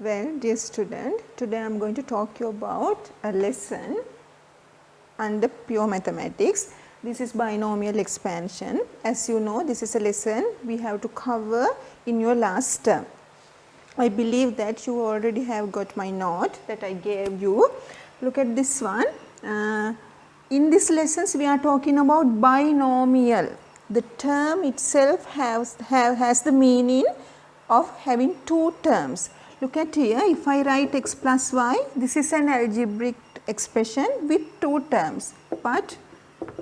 Well, dear student, today I am going to talk you about a lesson under pure mathematics. This is binomial expansion. As you know, this is a lesson we have to cover in your last term. I believe that you already have got my note that I gave you. Look at this one. In these lessons we are talking about binomial. The term itself has the meaning of having two terms. Look at here, if I write x plus y, this is an algebraic expression with two terms. But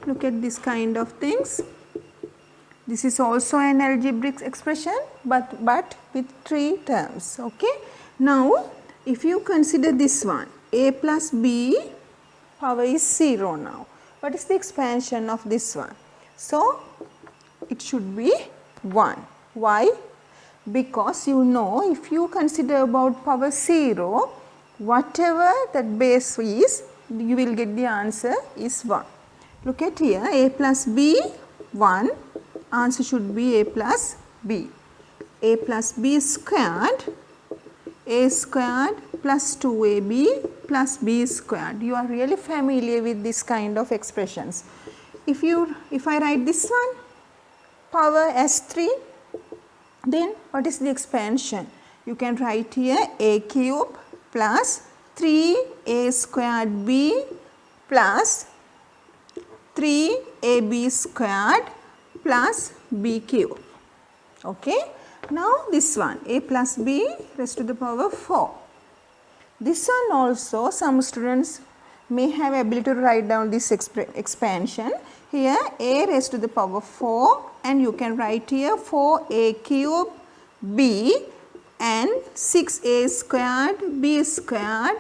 look at this kind of things. This is also an algebraic expression, but with three terms. Okay. Now, if you consider this one, a plus b power is 0 now. What is the expansion of this one? So, it should be 1. Why? Because you know, if you consider about power 0, whatever that base is, you will get the answer is 1. Look at here, a plus b 1, answer should be a plus b. A plus b squared, a squared plus 2ab plus b squared. You are really familiar with this kind of expressions. If I write this one, power as 3, then what is the expansion? You can write here a cube plus 3a squared b plus 3ab squared plus b cube. Okay. Now, this one a plus b raised to the power 4. This one also some students may have ability to write down this expansion. Here a raised to the power 4 and you can write here 4a cube b and 6a squared b squared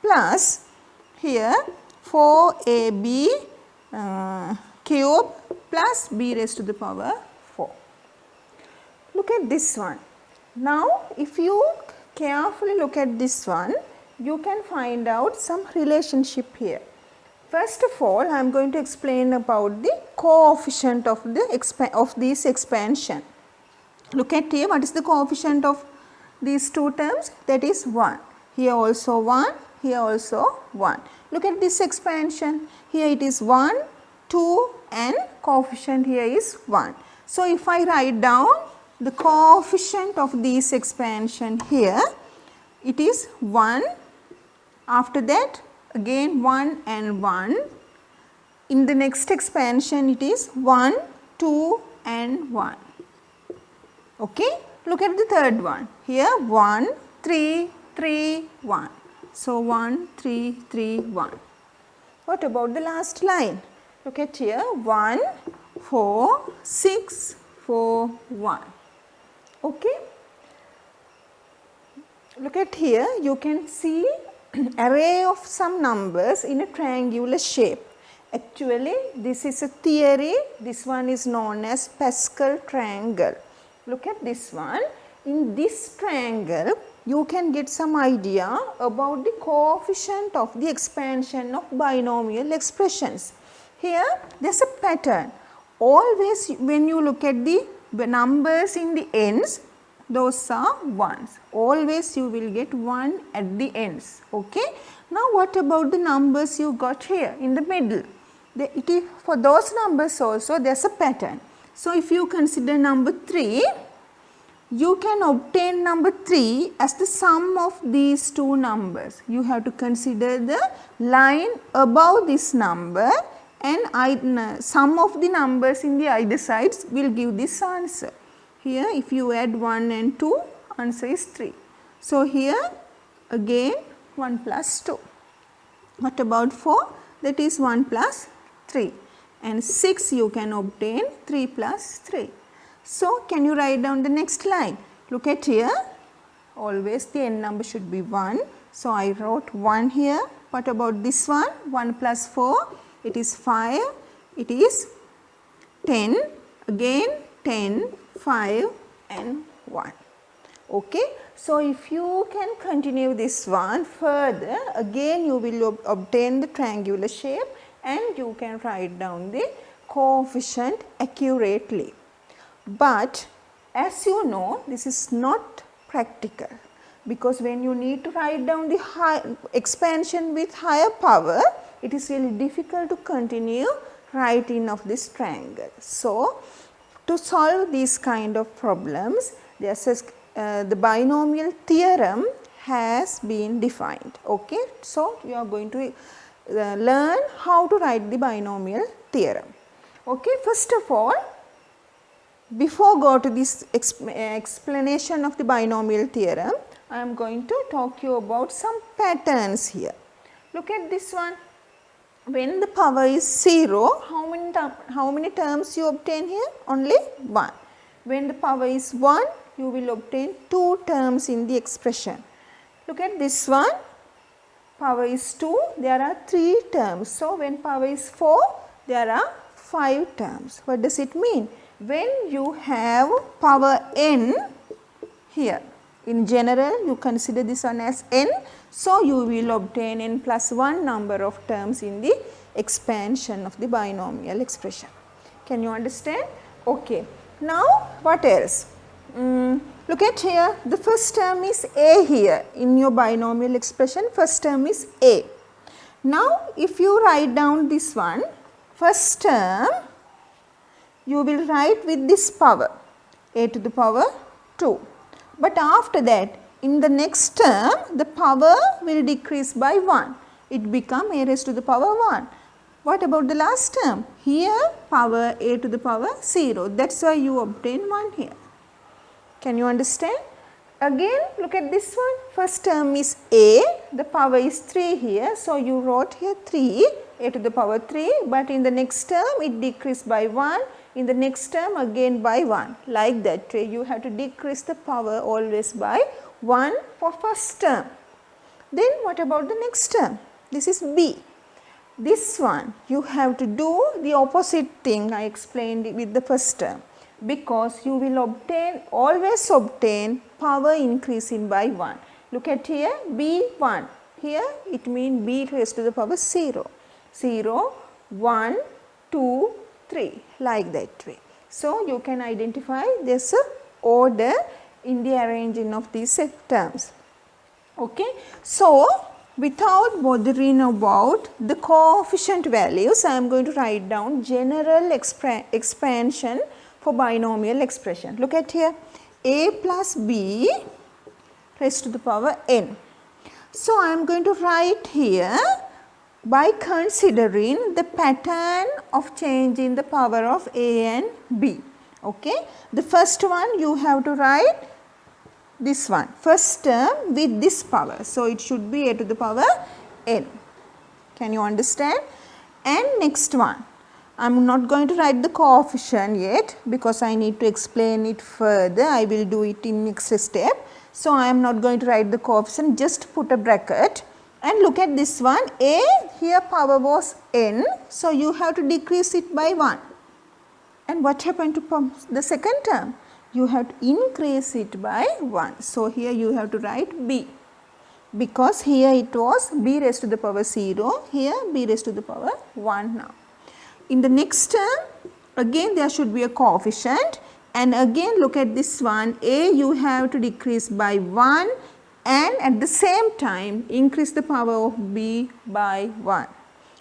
plus here 4ab cube plus b raised to the power 4. Look at this one. Now, if you carefully look at this one, you can find out some relationship here. First of all, I am going to explain about the coefficient of this expansion. Look at here, what is the coefficient of these two terms? That is 1. Here also 1, here also 1. Look at this expansion. Here it is 1, 2 and coefficient here is 1. So, if I write down the coefficient of this expansion here, it is 1. After that again 1 and 1. In the next expansion it is 1, 2 and 1. Okay. Look at the third one. Here 1, 3, 3, 1. So, 1, 3, 3, 1. What about the last line? Look at here 1, 4, 6, 4, 1. Okay. Look at here, you can see array of some numbers in a triangular shape. Actually, this is a theory. This one is known as Pascal triangle. Look at this one. In this triangle, you can get some idea about the coefficient of the expansion of binomial expressions. Here, there is a pattern. Always when you look at the numbers in the ends, those are 1s. Always you will get 1 at the ends. Okay. Now, what about the numbers you got here in the middle? For those numbers also there is a pattern. So, if you consider number 3, you can obtain number 3 as the sum of these two numbers. You have to consider the line above this number and sum of the numbers in the either sides will give this answer. Here if you add 1 and 2, answer is 3. So, here again 1 plus 2. What about 4? That is 1 plus 3 and 6 you can obtain 3 plus 3. So, can you write down the next line? Look at here, always the n number should be 1. So, I wrote 1 here. What about this one? 1 plus 4, it is 5, it is 10, again 10, 5 and 1. Okay. So, if you can continue this one further, again you will obtain the triangular shape and you can write down the coefficient accurately. But as you know, this is not practical. because when you need to write down the expansion with higher power, it is really difficult to continue writing of this triangle. So, to solve these kind of problems, the binomial theorem has been defined. Okay. So, you are going to learn how to write the binomial theorem. Okay. First of all, before go to this explanation of the binomial theorem, I am going to talk you about some patterns here. Look at this one. When the power is 0, how many terms you obtain here? Only 1. When the power is 1, you will obtain 2 terms in the expression. Look at this one. Power is 2, there are 3 terms. So, when power is 4, there are 5 terms. What does it mean? When you have power n here, in general you consider this one as n, so you will obtain n plus 1 number of terms in the expansion of the binomial expression. Can you understand? Okay. Now, what else? Look at here, the first term is a here in your binomial expression, first term is a. Now, if you write down this one, first term, you will write with this power, a to the power 2. But after that, in the next term, the power will decrease by 1. It become a raised to the power 1. What about the last term? Here, power a to the power 0. That is why you obtain 1 here. Can you understand? Again, look at this one. First term is a, the power is 3 here. So, you wrote here 3, a to the power 3, but in the next term, it decreased by 1. In the next term again by 1, like that way you have to decrease the power always by 1 for first term. Then what about the next term? This is b. This one you have to do the opposite thing I explained with the first term, because you will always obtain power increasing by 1. Look at here, b1, here it means b raised to the power 0, 0, 1, 2, 3, like that way. So, you can identify this order in the arranging of these terms. Okay. So, without bothering about the coefficient values, I am going to write down general expansion for binomial expression. Look at here, a plus b raised to the power n. So, I am going to write here by considering the pattern of change in the power of a and b. Okay. The first one you have to write this one, first term with this power. So, it should be a to the power n. Can you understand? And next one, I am not going to write the coefficient yet because I need to explain it further. I will do it in next step. So, I am not going to write the coefficient, just put a bracket. And look at this one, a here power was n, so you have to decrease it by 1. And what happened to the second term? You have to increase it by 1. So, here you have to write b, because here it was b raised to the power 0, here b raised to the power 1 now. In the next term, again there should be a coefficient, and again look at this one, a you have to decrease by 1. And at the same time increase the power of b by 1.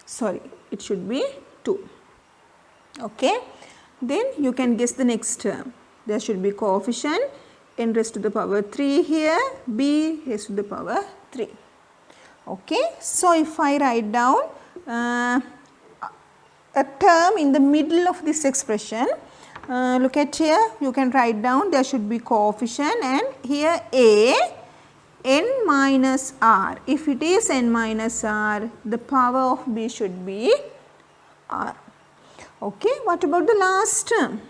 Sorry, it should be 2. Okay. Then you can guess the next term. There should be coefficient n raised to the power 3 here, b raised to the power 3. Okay. So, if I write down a term in the middle of this expression, look at here, you can write down there should be coefficient, and here a n minus r. If it is n minus r, the power of b should be r. Okay. What about the last term?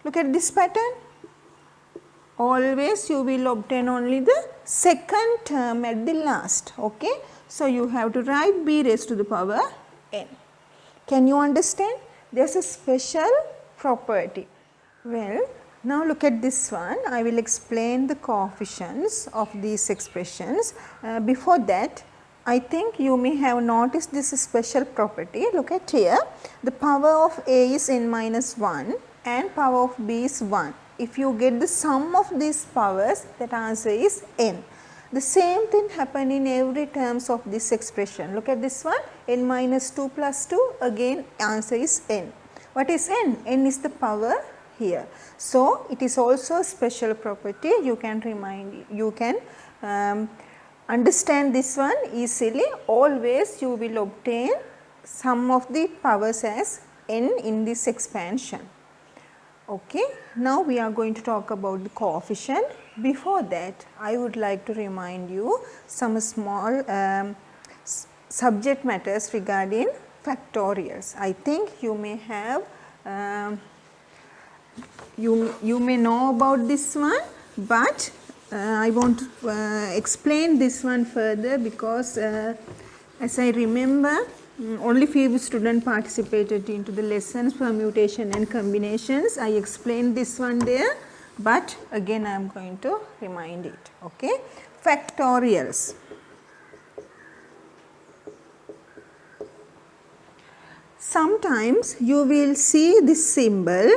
Look at this pattern. Always you will obtain only the second term at the last. Okay. So, you have to write b raised to the power n. Can you understand? There is a special property. Well, now look at this one. I will explain the coefficients of these expressions. Before that, I think you may have noticed this special property. Look at here. The power of a is n minus 1 and power of b is 1. If you get the sum of these powers, that answer is n. The same thing happen in every terms of this expression. Look at this one, n minus 2 plus 2, again answer is n. What is n? N is the power here. So, it is also a special property. You can understand this one easily. Always you will obtain sum of the powers as n in this expansion. Okay. Now, we are going to talk about the coefficient. Before that, I would like to remind you some small subject matters regarding factorials. I think you may have you may know about this one, but I want to explain this one further because as I remember, only few students participated into the lessons permutation and combinations. I explained this one there, but again I am going to remind it. Okay. Factorials. Sometimes you will see this symbol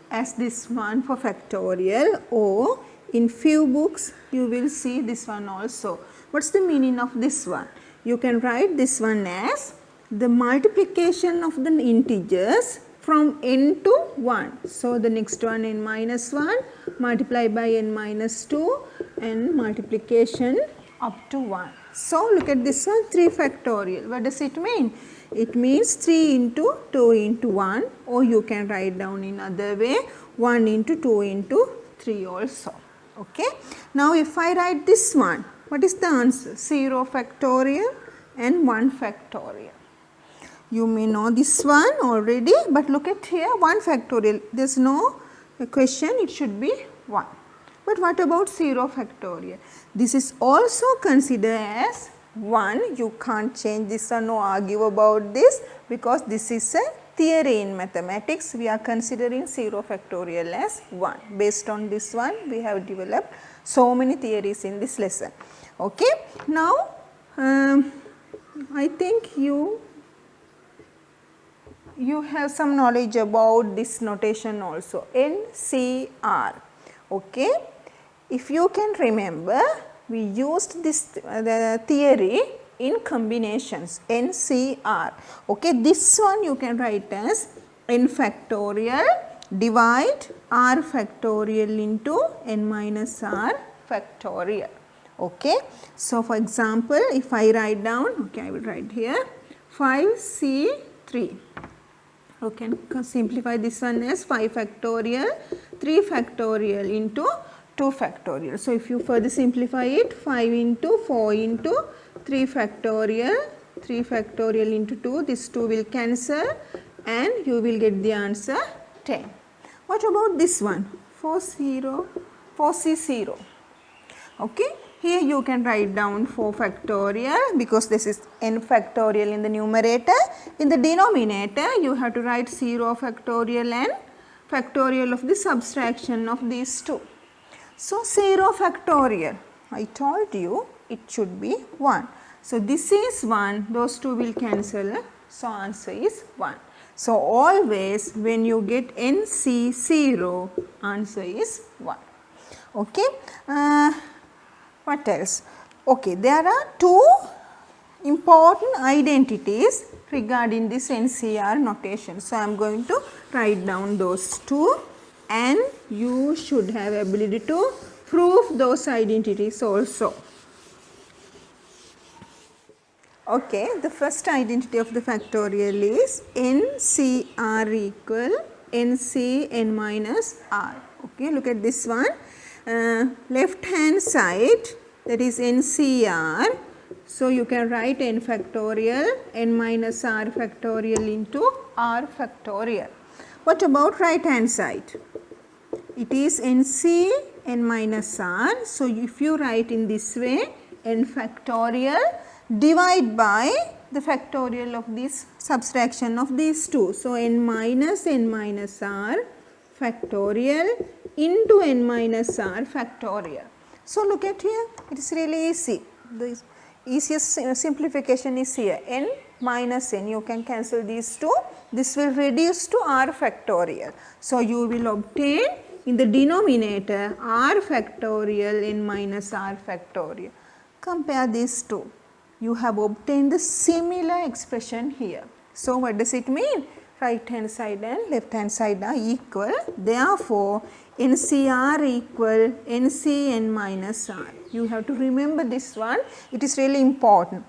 as this one for factorial, or in few books you will see this one also. What is the meaning of this one? You can write this one as the multiplication of the integers from n to 1. So, the next one n minus 1 multiplied by n minus 2 and multiplication up to 1. So, look at this one, 3 factorial. What does it mean? It means 3 into 2 into 1, or you can write down in other way 1 into 2 into 3 also. Okay. Now, if I write this one, what is the answer? 0 factorial and 1 factorial. You may know this one already, but look at here 1 factorial. There is no question, it should be 1. But what about 0 factorial? This is also considered as 1. You can't change this or no argue about this, because this is a theory in mathematics. We are considering 0 factorial as 1. Based on this one, we have developed so many theories in this lesson. Okay. Now, I think you have some knowledge about this notation also, NCR. Okay. If you can remember, we used this theory in combinations, NCR. Okay. This one you can write as n factorial divide r factorial into n minus r factorial. Okay. So, for example, if I write down, okay, I will write here 5C3. You can simplify this one as 5 factorial, 3 factorial into 2 factorial. So, if you further simplify it, 5 into 4 into 3 factorial, 3 factorial into 2, this 2 will cancel and you will get the answer 10. What about this one? 4C0. Okay. Here you can write down 4 factorial, because this is n factorial in the numerator. In the denominator, you have to write 0 factorial and factorial of the subtraction of these two. So, 0 factorial, I told you it should be 1. So, this is 1, those two will cancel. So, answer is 1. So, always when you get NC0, answer is 1. Okay. What else? Okay, there are two important identities regarding this NCR notation. So, I am going to write down those two, and you should have ability to prove those identities also. Okay, the first identity of the factorial is NCR equal NC n minus R. Okay, look at this one. Left hand side, that is NCR. So, you can write n factorial n minus r factorial into r factorial. What about right hand side? It is NC n minus r. So, if you write in this way, n factorial divide by the factorial of this subtraction of these two. So, n minus r factorial into n minus r factorial. So, look at here, it is really easy. The easiest simplification is here, n minus n, you can cancel these two, this will reduce to r factorial. So, you will obtain in the denominator r factorial n minus r factorial. compare these two. You have obtained the similar expression here. So, what does it mean? Right hand side and left hand side are equal. Therefore, NCR equal NCN minus R. You have to remember this one. It is really important.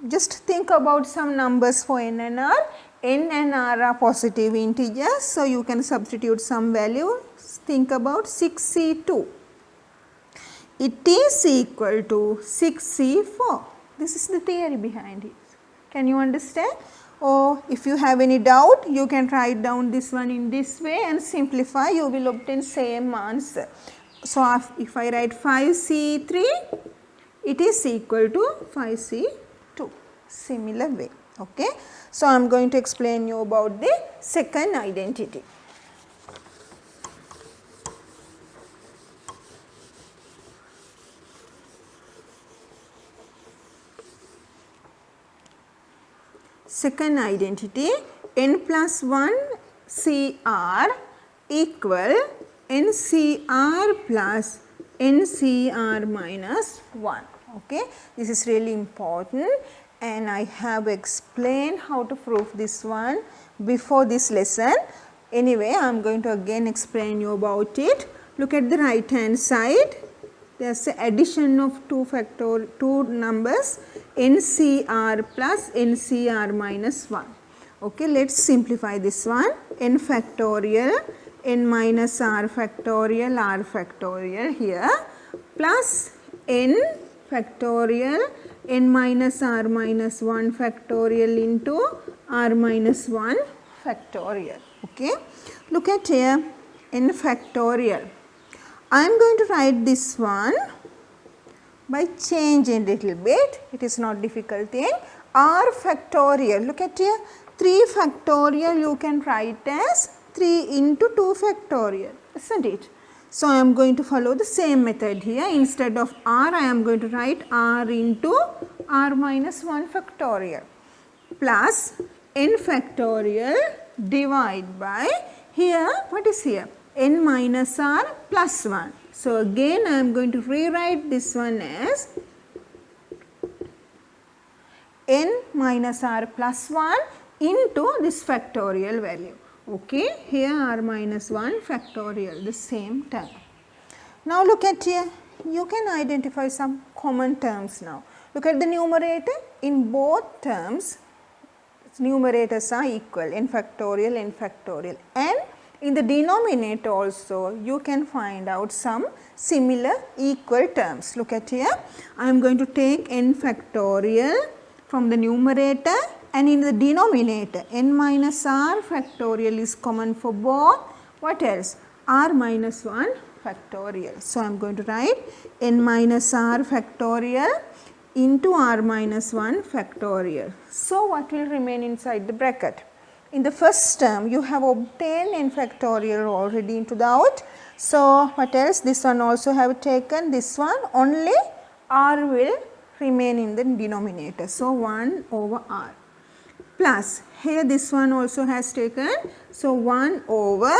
Just think about some numbers for N and R. N and R are positive integers. So, you can substitute some value. Think about 6C2. It is equal to 6C4. This is the theory behind it. Can you understand? Or if you have any doubt, you can write down this one in this way and simplify, you will obtain same answer. So, if I write 5C3, it is equal to 5C2, similar way. Okay. So, I am going to explain you about the second identity. Second identity, n plus 1 CR equal NCR plus NCR minus 1. Okay. This is really important and I have explained how to prove this one before this lesson. Anyway, I am going to again explain you about it. Look at the right hand side. There is an addition of two numbers NCR plus NCR minus 1. Okay, let us simplify this one. N factorial, N minus R factorial here plus N factorial, N minus R minus 1 factorial into R minus 1 factorial. Okay, look at here N factorial. I am going to write this one by changing a little bit, it is not difficult thing. R factorial, look at here, 3 factorial you can write as 3 into 2 factorial, isn't it? So, I am going to follow the same method here. Instead of R, I am going to write R into R minus 1 factorial plus N factorial divide by here, what is here? N minus R plus 1. So, again I am going to rewrite this one as N minus R plus 1 into this factorial value. Okay. Here R minus 1 factorial, the same term. Now, look at here, you can identify some common terms now. Look at the numerator, in both terms numerators are equal, n factorial and in the denominator also you can find out some similar equal terms. Look at here, I am going to take n factorial from the numerator and in the denominator n minus R factorial is common for both. What else? R minus 1 factorial. So, I am going to write n minus R factorial into R minus 1 factorial. So, what will remain inside the bracket? In the first term you have obtained n factorial already into the out. So, what else? This one also have taken, this one only R will remain in the denominator. So, 1 over R plus here this one also has taken. So, 1 over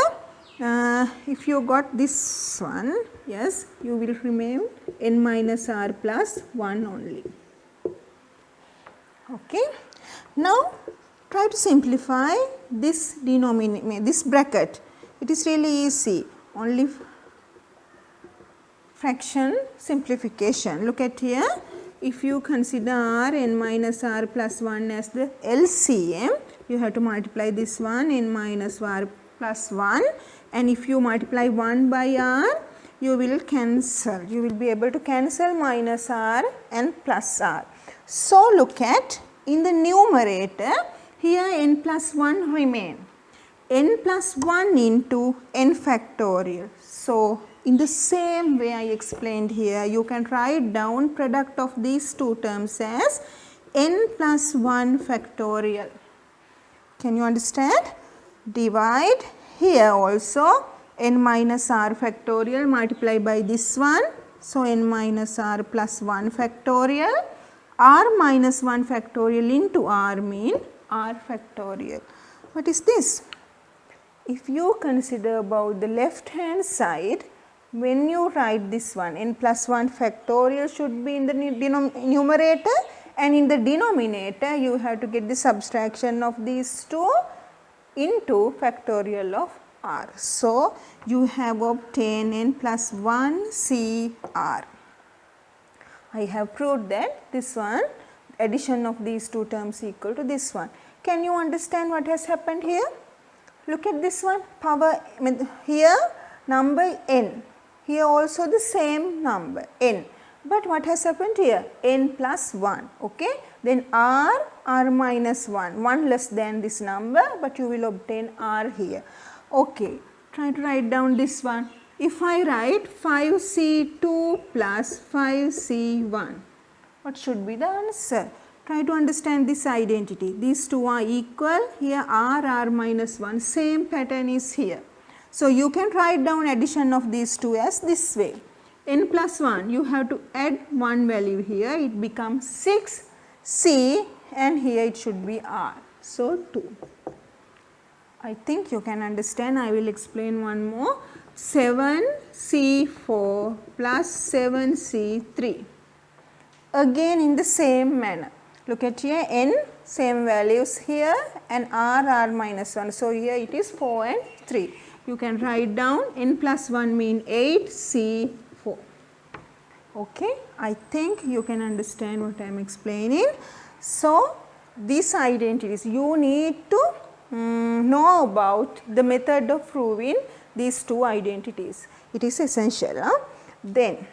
if you got this one, yes, you will remain n minus R plus 1 only. Okay. Now, try to simplify this denominator, this bracket. It is really easy, only fraction simplification. Look at here, if you consider R n minus R plus 1 as the LCM, you have to multiply this one n minus R plus 1, and if you multiply 1 by R, you will cancel, you will be able to cancel minus R and plus R. So, look at in the numerator, here n plus 1 remain, n plus 1 into n factorial. So, in the same way I explained here, you can write down product of these two terms as n plus 1 factorial. Can you understand? Divide here also n minus R factorial multiply by this one. So, n minus R plus 1 factorial, R minus 1 factorial into R mean R factorial. What is this? If you consider about the left hand side, when you write this one, n plus 1 factorial should be in the numerator, and in the denominator you have to get the subtraction of these two into factorial of r. So, you have obtained n plus 1 c r. I have proved that this one, addition of these two terms equal to this one. Can you understand what has happened here? Look at this one, power, here number n, here also the same number n, but what has happened here? N plus 1, okay. Then r minus 1 less than this number, but you will obtain r here. Okay, try to write down this one. If I write 5c2 plus 5c1, what should be the answer? Try to understand this identity. These two are equal. Here r minus 1, same pattern is here. So, you can write down addition of these two as this way. N plus 1, you have to add one value here, it becomes 6c, and here it should be r. So, 2. I think you can understand. I will explain one more. 7c4 plus 7c3. Again in the same manner. Look at here, n same values here, and r minus 1. So, here it is 4 and 3. You can write down n plus 1 mean 8c4. Okay, I think you can understand what I am explaining. So, these identities you need to know about the method of proving these two identities. It is essential. Then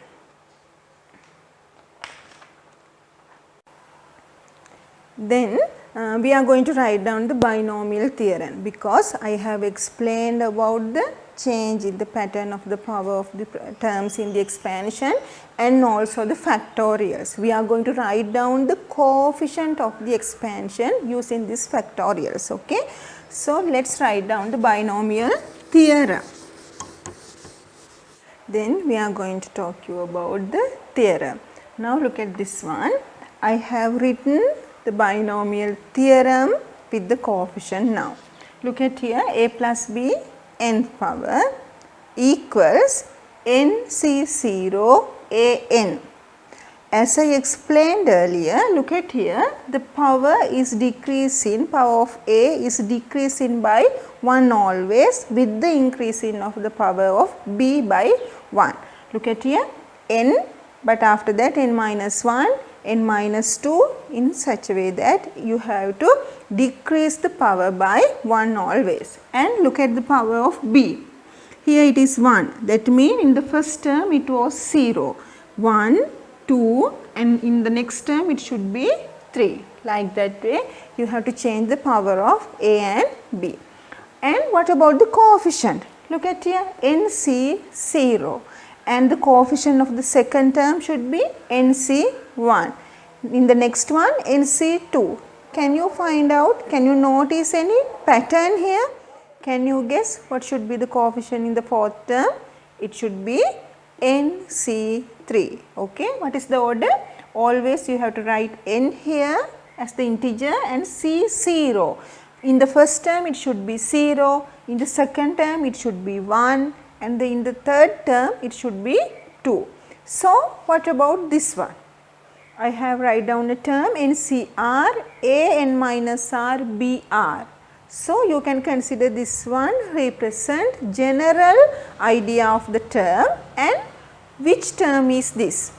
we are going to write down the binomial theorem, because I have explained about the change in the pattern of the power of the terms in the expansion and also the factorials. We are going to write down the coefficient of the expansion using these factorials. Okay. So, let us write down the binomial theorem. Then we are going to talk you about the theorem. Now, look at this one. I have written the binomial theorem with the coefficient now. Look at here, a plus b nth power equals nc0 an. As I explained earlier, look at here, the power is decreasing, power of a is decreasing by 1 always with the increasing of the power of b by 1. Look at here, n, but after that n minus 1, n minus 2 in such a way that you have to decrease the power by 1 always. And look at the power of b. Here it is 1, that means in the first term it was 0, 1, 2, and in the next term it should be 3. Like that way you have to change the power of a and b. And what about the coefficient? Look at here, nc0, and the coefficient of the second term should be nc1. In the next one, nc2. Can you find out, can you notice any pattern here? Can you guess what should be the coefficient in the fourth term? It should be nc3. Okay, what is the order? Always you have to write n here as the integer and c0. In the first term it should be 0, in the second term it should be 1, and in the third term it should be 2. So, what about this one? I have write down a term NCR A n minus R B R. So, you can consider this one represent general idea of the term, and which term is this?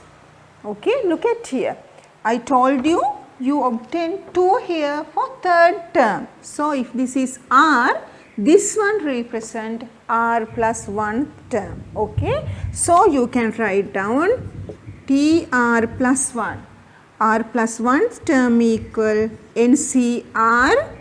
Okay, look at here. I told you, you obtain 2 here for third term. So, if this is R, this one represent R plus 1 term. Okay. So, you can write down TR plus 1. R plus 1 term equal NCR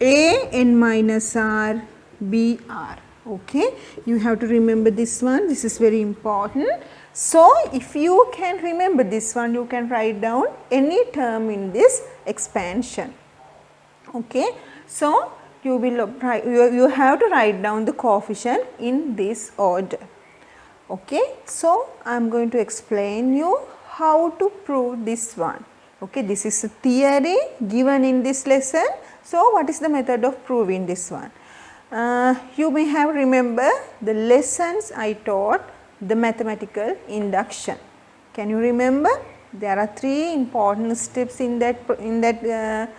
A n minus R B R. Okay. You have to remember this one. This is very important. So, if you can remember this one, you can write down any term in this expansion. Okay. So, you have to write down the coefficient in this order. Okay. So, I am going to explain you how to prove this one. Okay. This is a theory given in this lesson. So, what is the method of proving this one? You may have remember the lessons I taught the mathematical induction. Can you remember? There are 3 important steps in that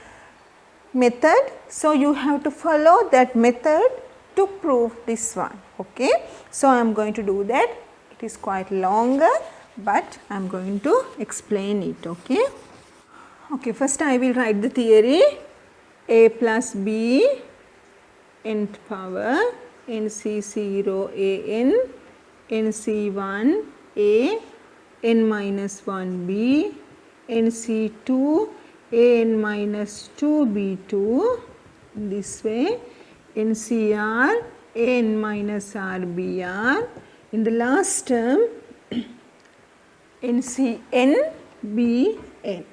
method. So, you have to follow that method to prove this one. Okay. So, I am going to do that. It is quite longer, but I am going to explain it. Okay. Okay, first I will write the theory. A plus b nth power nc0 an nc1 a n minus 1 b nc2 an minus 2 b2, this way ncr an minus r br, in the last term ncn bn.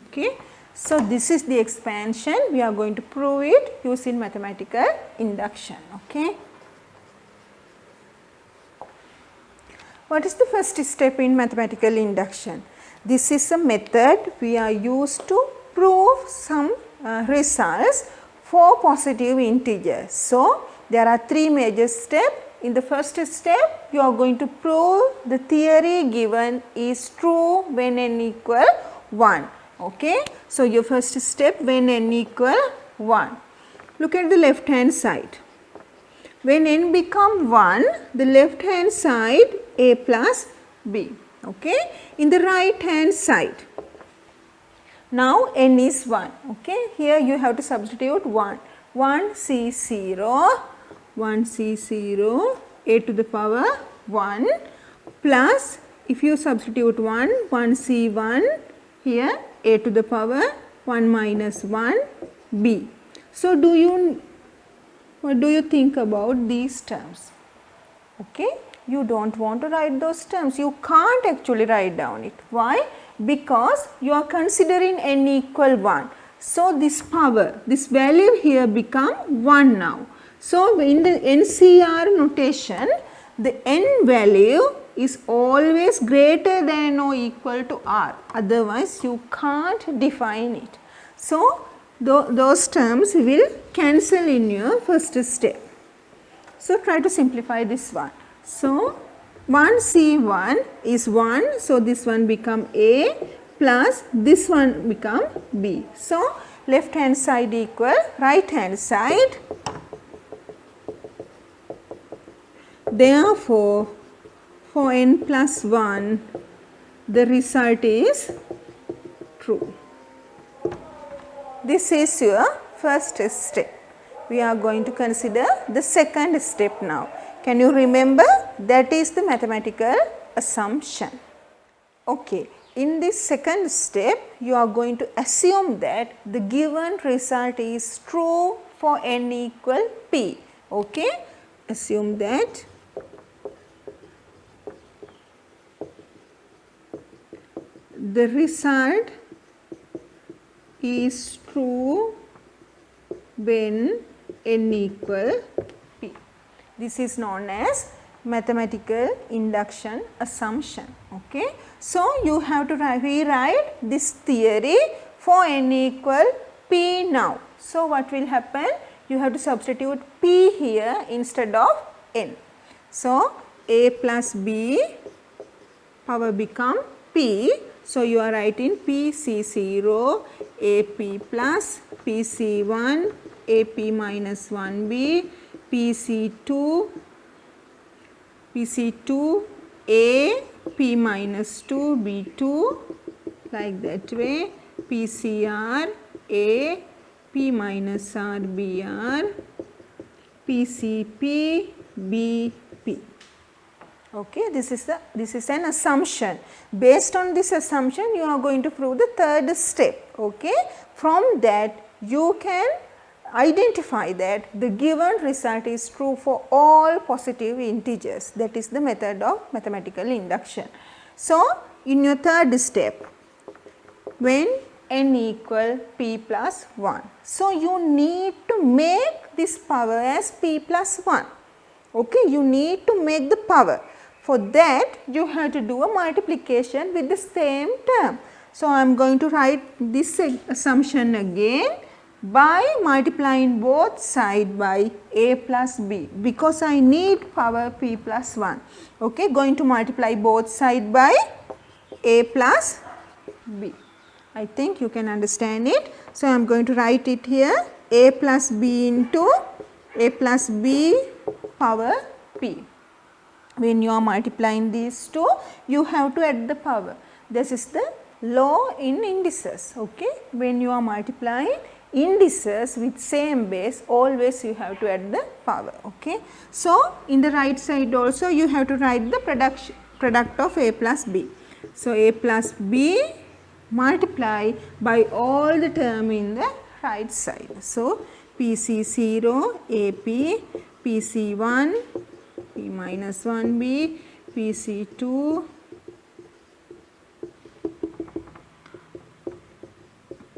Okay. So, this is the expansion. We are going to prove it using mathematical induction. Okay. What is the first step in mathematical induction? This is a method we are used to prove some results for positive integers. So, there are 3 major steps. In the first step, you are going to prove the theory given is true when n equal 1. Okay. So, your first step when n equal 1. Look at the left hand side. When n become 1, the left hand side a plus b. Okay. In the right hand side, now n is 1. Okay. Here you have to substitute 1. 1 c0, 1 c0 a to the power 1 plus, if you substitute 1, 1 c1 here a to the power 1 minus 1 b. So, what do you think about these terms? Okay. You do not want to write those terms, you can't actually write down it. Why? Because you are considering n equal 1. So, this power, this value here become 1 now. So, in the NCR notation, the n value is always greater than or equal to r, otherwise you can't define it. So, those terms will cancel in your first step. So, try to simplify this one. So, 1 C1 is 1, so this one become A plus this one become B. So, left hand side equal right hand side. Therefore, for n plus 1, the result is true. This is your first step. We are going to consider the second step now. Can you remember? That is the mathematical assumption. Okay. In this second step, you are going to assume that the given result is true for n equal p. Okay. Assume that the result is true when n equal p. This is known as mathematical induction assumption. Okay. So, you have to rewrite this theory for n equal p now. So, what will happen? You have to substitute p here instead of n. So, a plus b power become p. So, you are writing PC0 AP plus PC1 AP minus 1B PC2 A P minus 2 B2 like that way, PCR A P minus R BR PCP BP. Okay, this is an assumption. Based on this assumption, you are going to prove the third step. Okay, from that you can identify that the given result is true for all positive integers. That is the method of mathematical induction. So, in your third step, when n equal p plus 1. So, you need to make this power as p plus 1. Okay, you need to make the power. For that, you have to do a multiplication with the same term. So, I am going to write this assumption again. by multiplying both side by a plus b, because I need power p plus 1. Okay, going to multiply both side by a plus b. I think you can understand it. So, I am going to write it here, a plus b into a plus b power p. When you are multiplying these two, you have to add the power. This is the law in indices. Okay, when you are multiplying indices with same base, always you have to add the power. Okay, so in the right side also you have to write the product of a plus b. So, a plus b multiply by all the term in the right side. So, PC0 AP, PC1 P minus 1b, PC2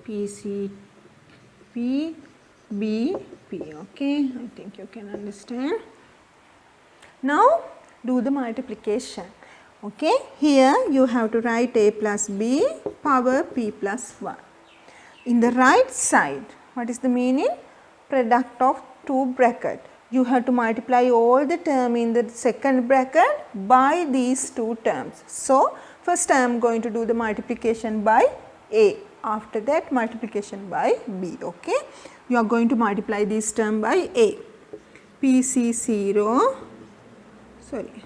PC P B P. Okay, I think you can understand. Now, do the multiplication. Okay, here you have to write a plus b power p plus 1. In the right side, what is the meaning? Product of two bracket. You have to multiply all the term in the second bracket by these two terms. So, first I am going to do the multiplication by a, after that multiplication by b. Okay, you are going to multiply this term by a. PC0, sorry,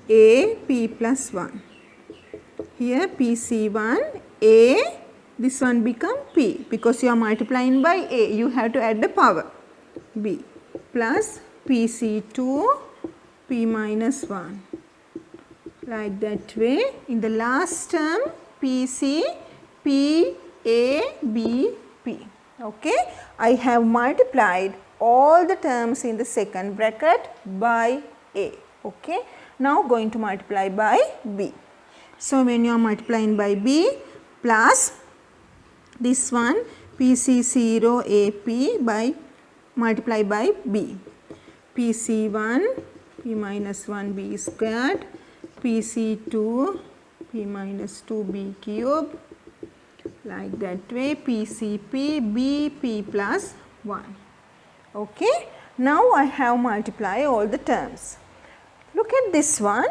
a p plus 1. Here PC1 a, this one become p, because you are multiplying by a, you have to add the power b, plus PC2 p minus 1, like that way. In the last term PC p a b p. Okay, I have multiplied all the terms in the second bracket by a. Okay, now going to multiply by b. So, when you are multiplying by b plus this one PC0 AP by multiply by b, PC1 p minus 1 b squared, PC2 p minus 2 b cube, like that way, PCP b p plus 1. Okay. Now, I have multiplied all the terms. Look at this one.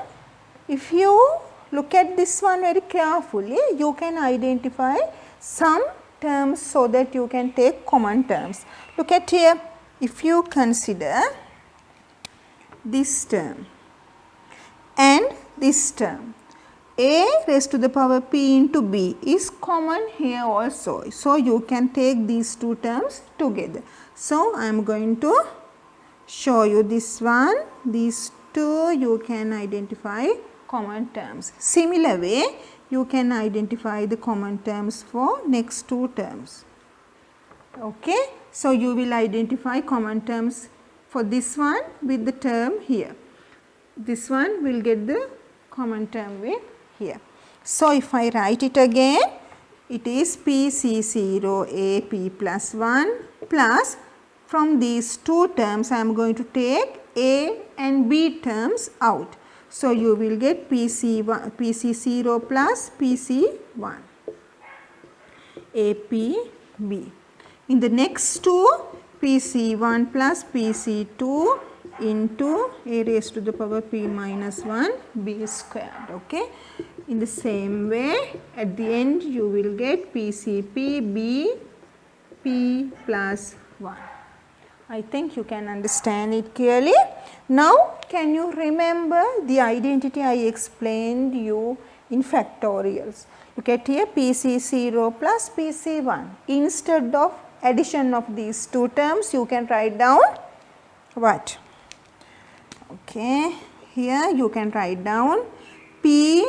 If you look at this one very carefully, you can identify some terms so that you can take common terms. Look at here, if you consider this term and this term, a raised to the power p into b is common here also. So, you can take these two terms together. So, I am going to show you this one, these two you can identify common terms. Similar way, you can identify the common terms for next two terms. Okay. So, you will identify common terms for this one with the term here. This one will get the common term with here. So, if I write it again, it is PC0 AP plus 1 plus, from these two terms I am going to take a and b terms out. So, you will get PC1, PC0 plus PC1 AP b. In the next two, PC1 plus PC2 into a raised to the power p minus 1 b squared. Okay. In the same way, at the end you will get PCP b p plus 1. I think you can understand it clearly. Now, can you remember the identity I explained you in factorials? Look at here, PC0 plus PC1. Instead of addition of these two terms, you can write down what? Okay, here you can write down P,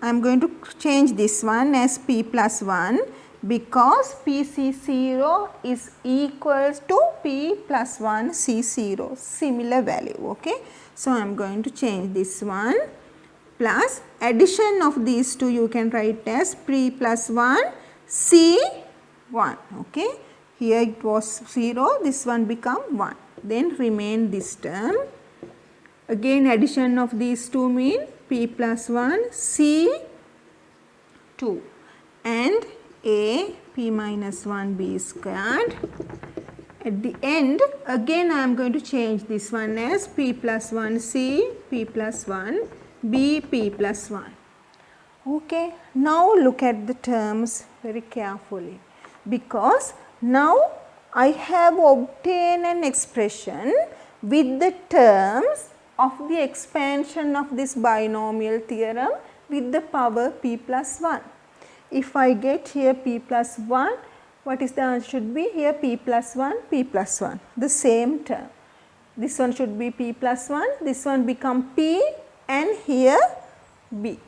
I am going to change this one as P plus 1, because PC0 is equals to P plus 1 C0, similar value. Okay. So, I am going to change this one, plus addition of these two you can write as P plus 1 C1. Okay. Here it was 0, this one become 1, then remain this term. Again addition of these two mean P plus 1 C2, and a p minus 1 b squared. At the end, again I am going to change this one as p plus 1 c, p plus 1 b, p plus 1. Okay, now look at the terms very carefully, because now I have obtained an expression with the terms of the expansion of this binomial theorem with the power p plus 1. If I get here p plus 1, what is the answer should be here p plus 1, p plus 1, the same term. This one should be p plus 1, this one become p and here b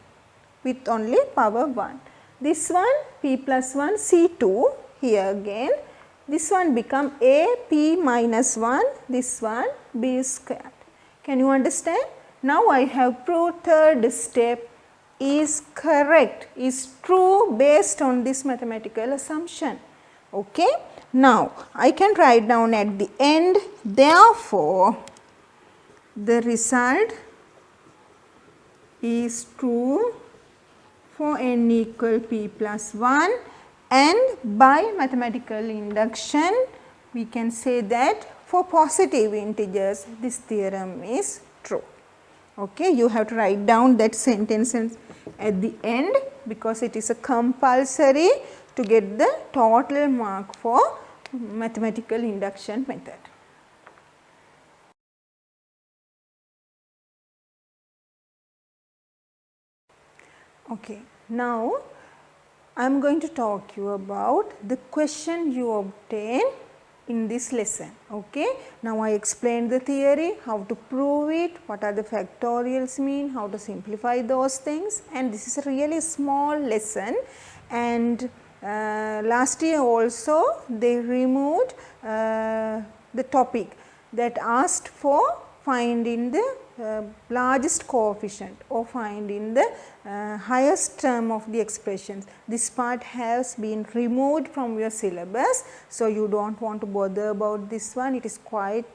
with only power 1. This one p plus 1 c2, here again this one become a p minus 1, this one b squared. Can you understand? Now I have proved third step is correct, is true based on this mathematical assumption. Okay. Now I can write down at the end, therefore the result is true for n equal p plus 1, and by mathematical induction we can say that for positive integers this theorem is true. Okay, you have to write down that sentence at the end, because it is a compulsory to get the total mark for mathematical induction method. Okay, now I am going to talk you about the question you obtain in this lesson. Okay, now I explained the theory, how to prove it, what are the factorials mean, how to simplify those things, and this is a really small lesson. And last year also they removed the topic that asked for finding the largest coefficient or finding the highest term of the expressions. This part has been removed from your syllabus, so you do not want to bother about this one. It is quite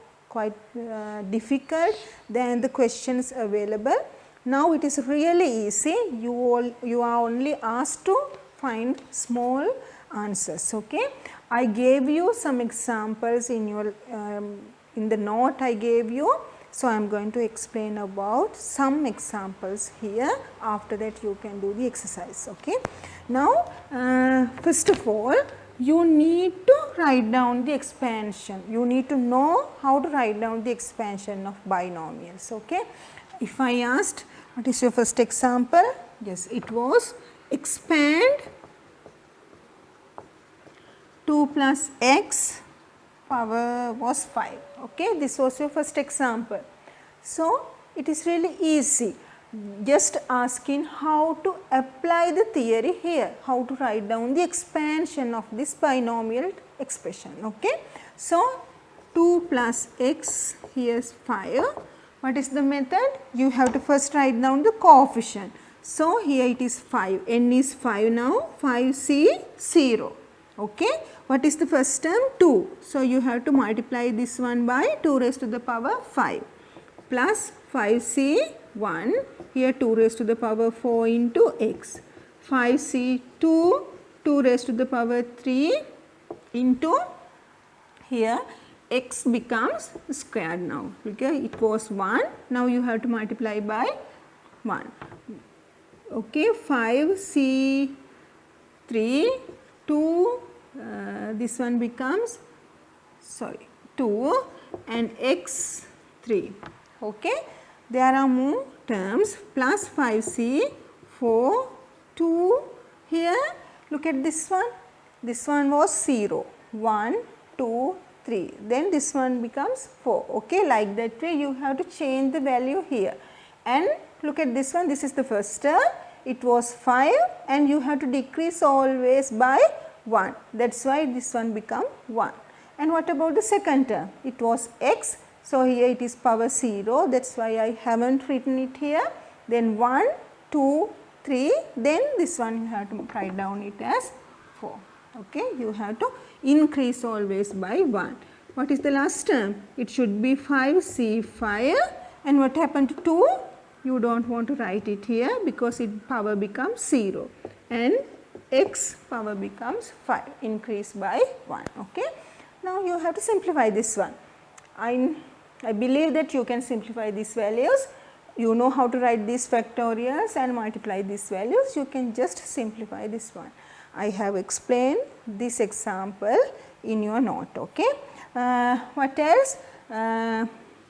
difficult than the questions available. Now it is really easy. You are only asked to find small answers. Okay, I gave you some examples in your in the note I gave you. So I am going to explain about some examples here. After that you can do the exercise. Okay. Now first of all you need to write down the expansion. You need to know how to write down the expansion of binomials. Okay. If I asked what is your first example? Yes, it was expand 2 plus x power was 5. Okay, this was your first example. So it is really easy, just asking how to apply the theory here, how to write down the expansion of this binomial expression. Okay. So 2 plus x, here is 5. What is the method? You have to first write down the coefficient. So here it is 5, n is 5 now, 5c 0. Okay. What is the first term? 2. So you have to multiply this one by 2 raised to the power 5 plus 5c 1, here 2 raised to the power 4 into x, 5c 2, 2 raised to the power 3 into, here x becomes squared now. Okay, it was 1, now you have to multiply by 1. Okay, 5c 3, 2, this one becomes 2 and x 3. Okay, there are more terms, plus 5c 4, 2, here look at this one was 0, 1, 2, 3, then this one becomes 4. Okay, like that way you have to change the value here. And look at this one, this is the first term, it was 5 and you have to decrease always by 1, that is why this one become 1. And what about the second term? It was x, so here it is power 0, that is why I have not written it here. Then 1, 2, 3, then this one you have to write down it as 4. Okay, you have to increase always by 1. What is the last term? It should be 5c5, and what happened to 2? You do not want to write it here because its power becomes 0, and x power becomes 5, increase by 1. Okay. Now you have to simplify this one. I believe that you can simplify these values. You know how to write these factorials and multiply these values. You can just simplify this one. I have explained this example in your note. Okay. What else?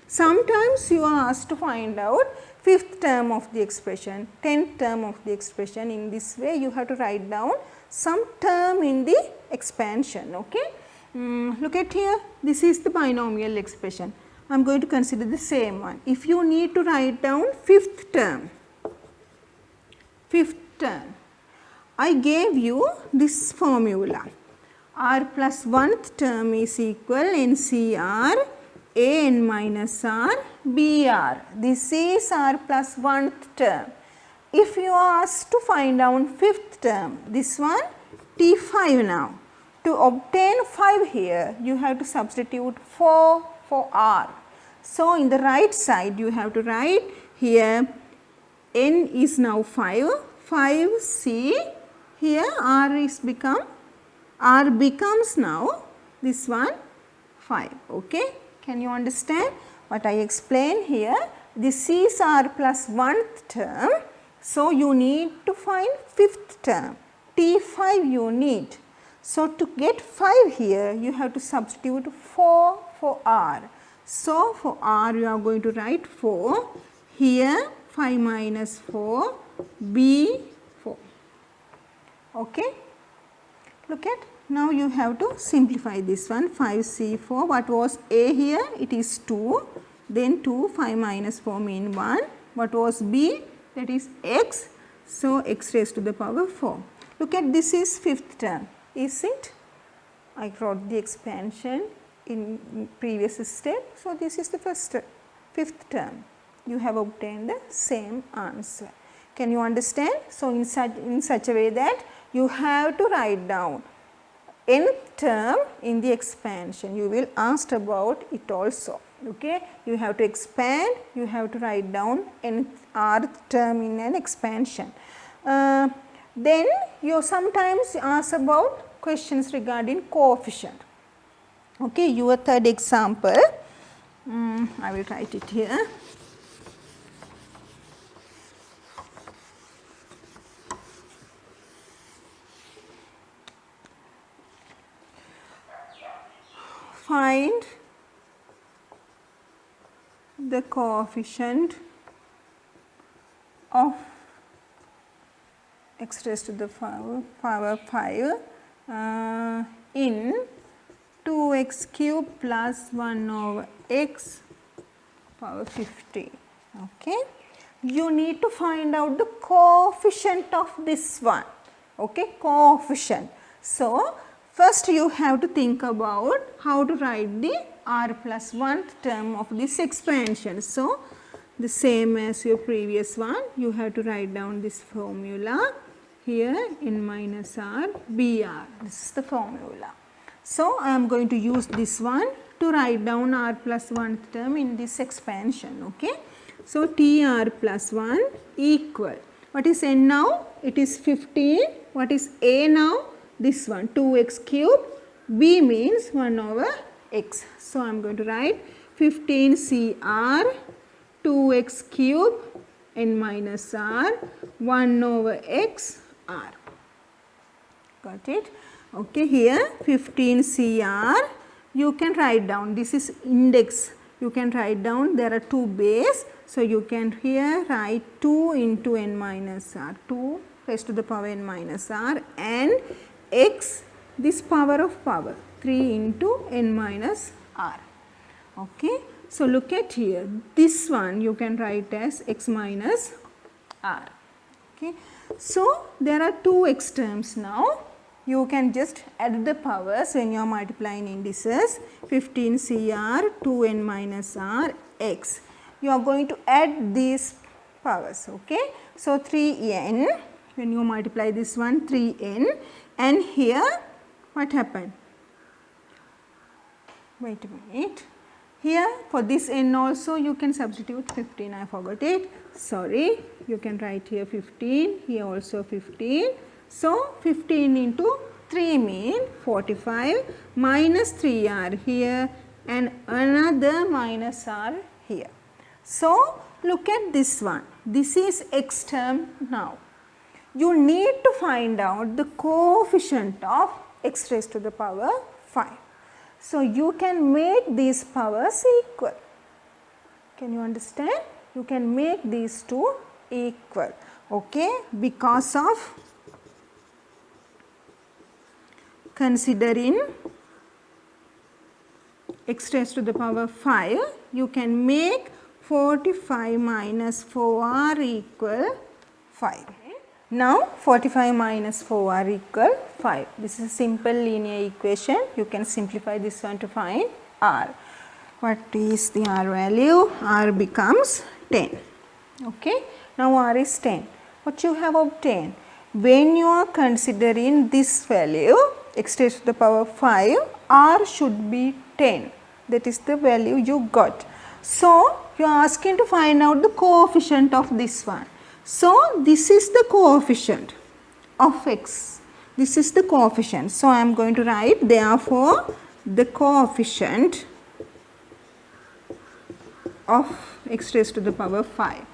Sometimes you are asked to find out 5th term of the expression, 10th term of the expression. In this way you have to write down some term in the expansion. Okay. Look at here, this is the binomial expression. I am going to consider the same one. If you need to write down 5th term, I gave you this formula. R plus 1th term is equal NCR A n minus R BR. This is R plus 1th term. If you are asked to find out 5th term, this one T5 now. To obtain 5 here, you have to substitute 4 for R. So, in the right side you have to write here n is now 5, 5C, here R becomes now this one 5. Okay. Can you understand what I explained here? This is R plus 1th term. So, you need to find 5th term, T5 you need. So, to get 5 here, you have to substitute 4 for R. So, for R you are going to write 4, here 5 minus 4, B 4. Okay. Look at, now you have to simplify this one, 5C4, what was A here? It is 2, then 2, 5 minus 4 mean 1, what was B? That is X, so X raised to the power 4. Look at, this is 5th term, is it? I wrote the expansion in previous step, so this is the 5th term. You have obtained the same answer. Can you understand? So, in such a way that you have to write down nth term in the expansion. You will ask about it also. Okay. You have to expand, you have to write down rth term in an expansion. Then you sometimes ask about questions regarding coefficient. Okay. Your third example, I will write it here. Find the coefficient of x raised to the power 5 in 2x cube plus 1 over x power 50. Okay. You need to find out the coefficient of this one. Okay. Coefficient. So, first you have to think about how to write the r plus 1th term of this expansion. So, the same as your previous one, you have to write down this formula here n minus r br. This is the formula. So, I am going to use this one to write down r plus 1th term in this expansion. Okay. So, tr plus 1 equal, what is n now? It is 15. What is a now? This one 2x cube, b means 1 over x. So, I am going to write 15 cr 2x cube n minus r 1 over x r. Got it? Okay, here 15 cr you can write down, this is index, you can write down, there are 2 base. So, you can here write 2 into n minus r, 2 raised to the power n minus r, and x, this power of power 3 into n minus r. Okay. So, look at here, this one you can write as x minus r. Okay. So, there are 2 x terms now. You can just add the powers when you are multiplying indices, 15 cr 2n minus r x. You are going to add these powers. Okay. So, 3n, when you multiply this one 3n, and here what happened? Wait a minute. Here for this n also you can substitute 15, I forgot it, sorry. You can write here 15, here also 15. So 15 into 3 mean 45, minus 3 are here and another minus are here. So look at this one, this is x term now. You need to find out the coefficient of x raised to the power 5. So you can make these powers equal. Can you understand? You can make these two equal, okay, because of considering x raised to the power 5, you can make 45 minus 4r equal 5. Now 45 minus 4r equal 5. This is a simple linear equation. You can simplify this one to find r. What is the r value? R becomes 10. Okay. Now r is 10. What you have obtained? When you are considering this value, x raised to the power 5, r should be 10. That is the value you got. So you are asking to find out the coefficient of this one. So this is the coefficient of x. This is the coefficient. So I am going to write, therefore the coefficient of x raised to the power 5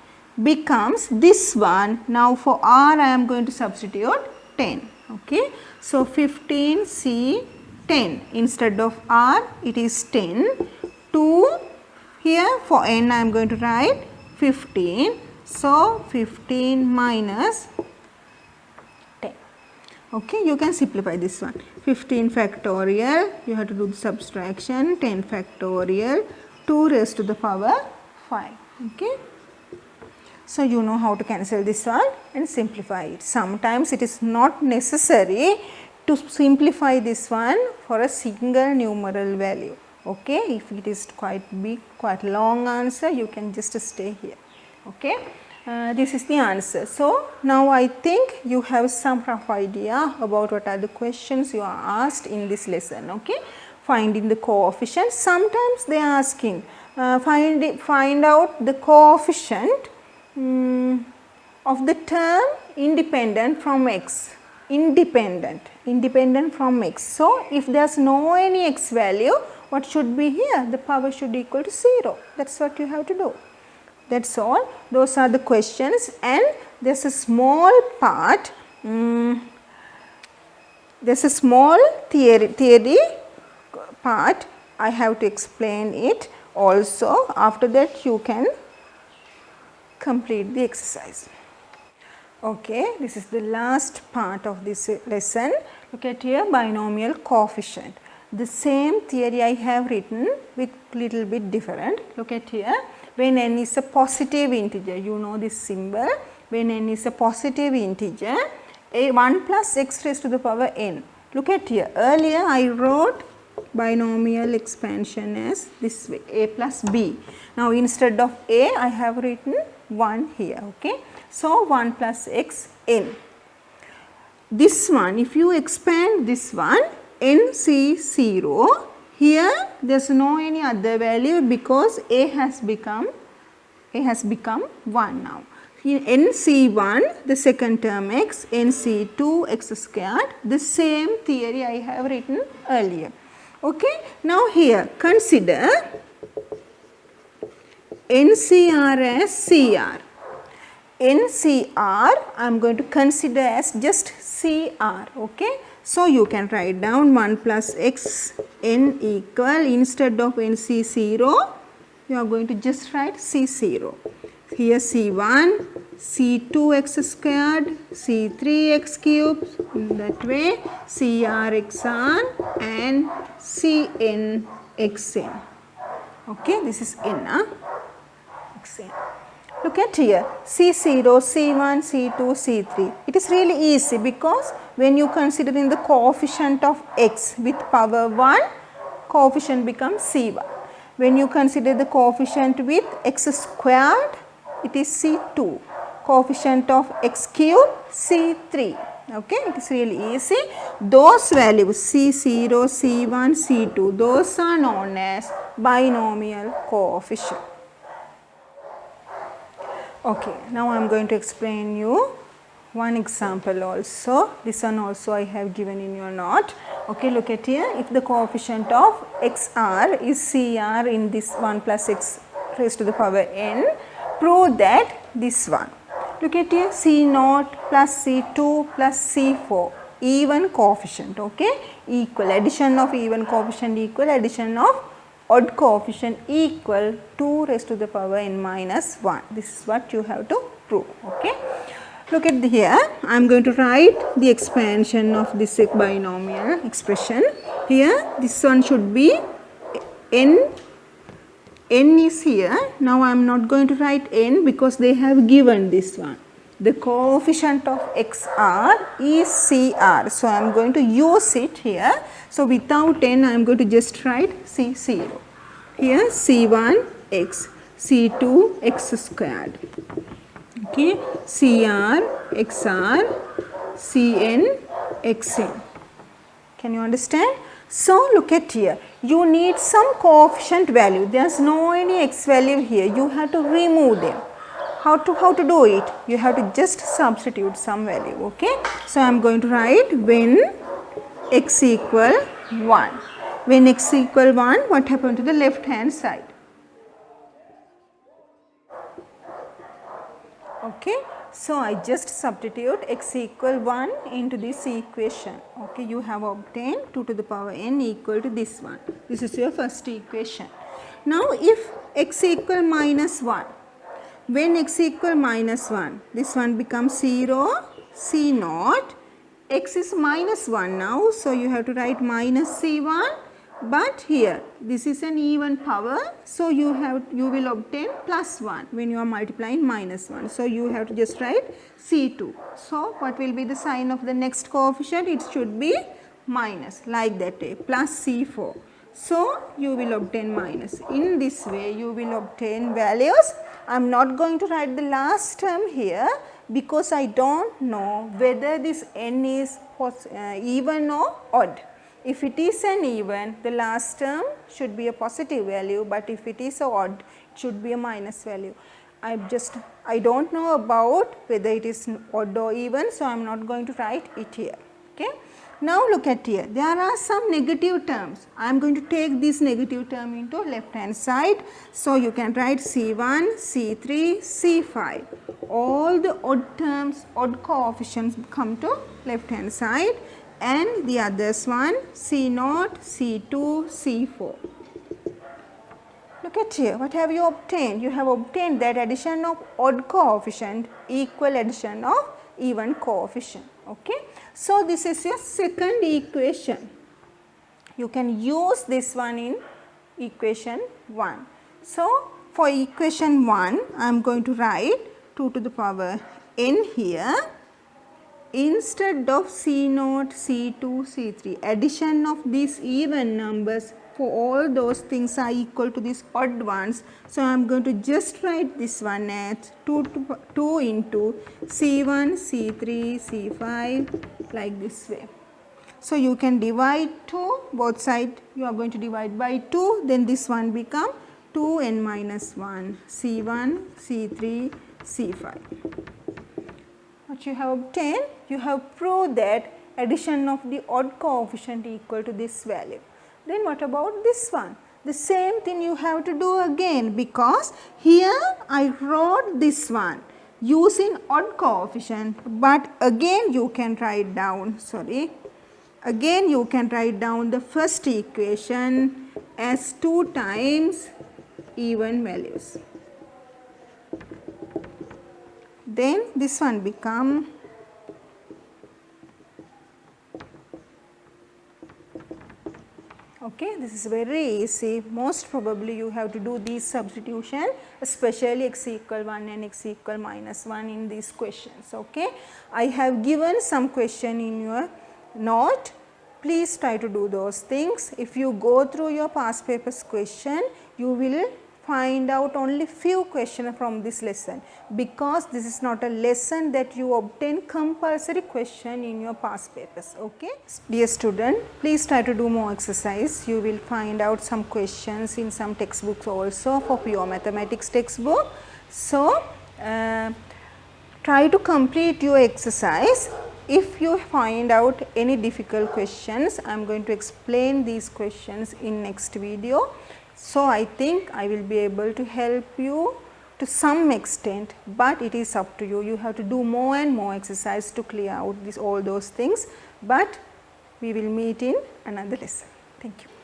becomes this one. Now for r I am going to substitute 10. Okay. So 15c 10 instead of r it is 10. 2 here for n I am going to write 15. So 15 minus 10. Okay, you can simplify this one. 15 factorial, you have to do the subtraction, 10 factorial, 2 raised to the power 5. Okay. So you know how to cancel this one and simplify it. Sometimes it is not necessary to simplify this one for a single numeral value. Okay, if it is quite big, quite long answer, you can just stay here. Okay, this is the answer. So now I think you have some rough idea about what are the questions you are asked in this lesson. Okay, finding the coefficient. Sometimes they are asking find out the coefficient of the term independent from x. Independent from x. So if there is no any x value, what should be here? The power should equal to 0. That is what you have to do. That's all. Those are the questions, and there's a small part, there's a small theory part. I have to explain it also. After that you can complete the exercise. Okay, this is the last part of this lesson. Look at here, binomial coefficient. The same theory I have written with little bit different. Look at here. When n is a positive integer, you know this symbol. When n is a positive integer, 1 plus x raised to the power n. Look at here. Earlier I wrote binomial expansion as this way, a plus b. Now instead of a, I have written 1 here. Okay. So 1 plus x n. This one, if you expand this one, n c 0. Here there is no any other value because a has become 1 now. In NC1 the second term x, NC2 x squared, the same theory I have written earlier. Okay. Now here consider NCR as CR. NCR I am going to consider as just CR. Okay. So you can write down 1 plus x n equal, instead of NC0 you are going to just write C0. Here C1, C2 x squared, C3 x cubed, that way CRXR and CN xn. Okay, this is n, xn. Look at here, C0, C1, C2, C3. It is really easy because when you consider in the coefficient of x with power 1, coefficient becomes C1. When you consider the coefficient with x squared, it is C2. Coefficient of x cube, C3. Okay, it is really easy. Those values C0, C1, C2, those are known as binomial coefficient. Okay, now I am going to explain you one example also. This one also I have given in your note. Okay, look at here. If the coefficient of xr is cr in this 1 plus x raised to the power n, prove that this one. Look at here, c0 plus c2 plus c4, even coefficient, okay, equal, addition of even coefficient equal addition of odd coefficient equal 2 raised to the power n minus 1. This is what you have to prove, okay. Look at here, I am going to write the expansion of this binomial expression. Here, this one should be n is here. Now I am not going to write n because they have given this one. The coefficient of xr is cr. So I am going to use it here. So without n I am going to just write c0. Here c1 x, c2 x squared. Okay, cr, xr, cn, xn. Can you understand? So look at here, you need some coefficient value. There is no any x value here. You have to remove them. How to do it? You have to just substitute some value. Okay. So I am going to write when x equal 1. When x equal 1, what happened to the left hand side? Okay. So I just substitute x equal 1 into this equation. Okay, you have obtained 2 to the power n equal to this one. This is your first equation. Now if x equal minus 1, when x equal minus 1, this one becomes 0, c naught, x is minus 1 now, so you have to write minus c1. But here this is an even power, so you will obtain plus 1 when you are multiplying minus 1. So you have to just write c2. So what will be the sign of the next coefficient? It should be minus, like that way, plus c4. So you will obtain minus. In this way you will obtain values. I am not going to write the last term here because I don't know whether this n is even or odd. If it is an even, the last term should be a positive value, but if it is odd, it should be a minus value. I don't know about whether it is odd or even, so I am not going to write it here. Okay. Now look at here, there are some negative terms. I am going to take this negative term into left hand side. So you can write c1, c3, c5. All the odd terms, odd coefficients come to left hand side. And the others one c0, c2, c4. Look at here, what have you obtained? You have obtained that addition of odd coefficient equal addition of even coefficient. Okay. So this is your second equation. You can use this one in equation 1. So for equation 1, I am going to write 2 to the power n here. Instead of c0, c2, c3, addition of these even numbers for all those things are equal to these odd ones. So I am going to just write this one as 2 into c1, c3, c5, like this way. So you can divide 2, both sides you are going to divide by 2, then this one become 2n minus 1, c1, c3, c5. What you have obtained? You have proved that addition of the odd coefficient equal to this value. Then what about this one? The same thing you have to do again, because here I wrote this one using odd coefficient, but again you can write down, again you can write down the first equation as 2 times even values. Then this one become okay, this is very easy. Most probably you have to do these substitution, especially x equal 1 and x equal minus 1 in these questions. Okay, I have given some question in your note. Please try to do those things. If you go through your past papers question, you will find out only few questions from this lesson, because this is not a lesson that you obtain compulsory question in your past papers. Okay, dear student, please try to do more exercise. You will find out some questions in some textbooks also for pure mathematics textbook. So try to complete your exercise. If you find out any difficult questions, I am going to explain these questions in next video. So, I think I will be able to help you to some extent, but it is up to you. You have to do more and more exercise to clear out all those things, but we will meet in another lesson. Thank you.